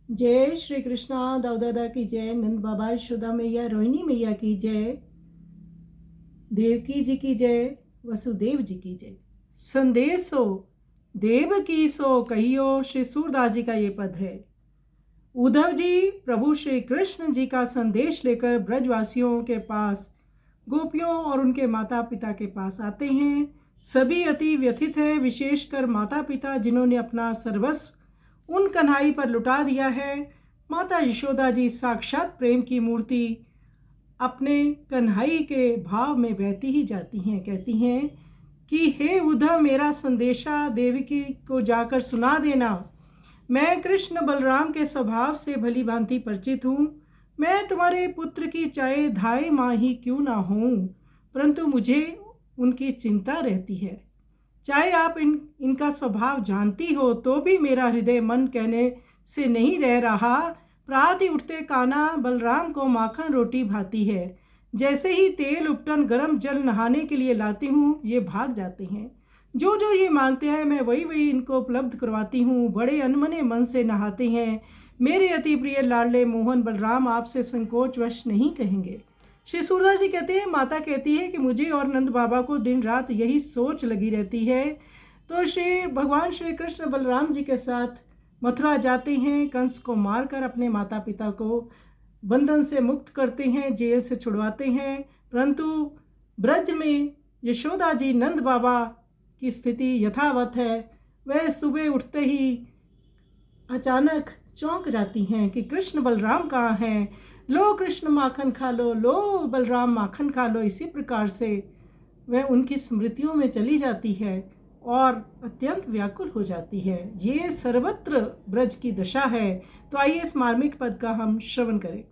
जय श्री कृष्णा। दाऊदादा की जय। नंद बाबा, यशोदा मैया, रोहिणी मैया की जय। देवकी जी की जय। वसुदेव जी की जय। संदेशो देव की सो कहियो, श्री सूरदास जी का ये पद है। उद्धव जी प्रभु श्री कृष्ण जी का संदेश लेकर ब्रजवासियों के पास, गोपियों और उनके माता पिता के पास आते हैं। सभी अति व्यथित हैं, विशेषकर माता पिता जिन्होंने अपना सर्वस्व उन कन्हई पर लुटा दिया है। माता यशोदा जी साक्षात प्रेम की मूर्ति अपने कन्हई के भाव में बहती ही जाती हैं। कहती हैं कि हे उद्धव, मेरा संदेशा देवकी को जाकर सुना देना। मैं कृष्ण बलराम के स्वभाव से भली भांति परिचित हूँ। मैं तुम्हारे पुत्र की चाहे धाई माँ ही क्यों ना हूँ, परंतु मुझे उनकी चिंता रहती है। चाहे आप इनका स्वभाव जानती हो तो भी मेरा हृदय मन कहने से नहीं रह रहा। प्रात ही उठते काना बलराम को माखन रोटी भाती है। जैसे ही तेल उपटन गर्म जल नहाने के लिए लाती हूँ, ये भाग जाते हैं। जो जो ये मांगते हैं मैं वही वही इनको उपलब्ध करवाती हूँ। बड़े अनमने मन से नहाते हैं। मेरे अति प्रिय लाडले मोहन बलराम आपसे संकोचवश नहीं कहेंगे। श्री सूरदास जी कहते हैं, माता कहती है कि मुझे और नंद बाबा को दिन रात यही सोच लगी रहती है। तो भगवान श्री कृष्ण बलराम जी के साथ मथुरा जाते हैं। कंस को मारकर अपने माता पिता को बंधन से मुक्त करते हैं, जेल से छुड़वाते हैं। परंतु ब्रज में यशोदा जी नंद बाबा की स्थिति यथावत है। वह सुबह उठते ही अचानक चौंक जाती हैं कि कृष्ण बलराम कहाँ हैं। लो कृष्ण माखन खा लो, लो बलराम माखन खा लो। इसी प्रकार से वह उनकी स्मृतियों में चली जाती है और अत्यंत व्याकुल हो जाती है। ये सर्वत्र ब्रज की दशा है। तो आइए इस मार्मिक पद का हम श्रवण करें।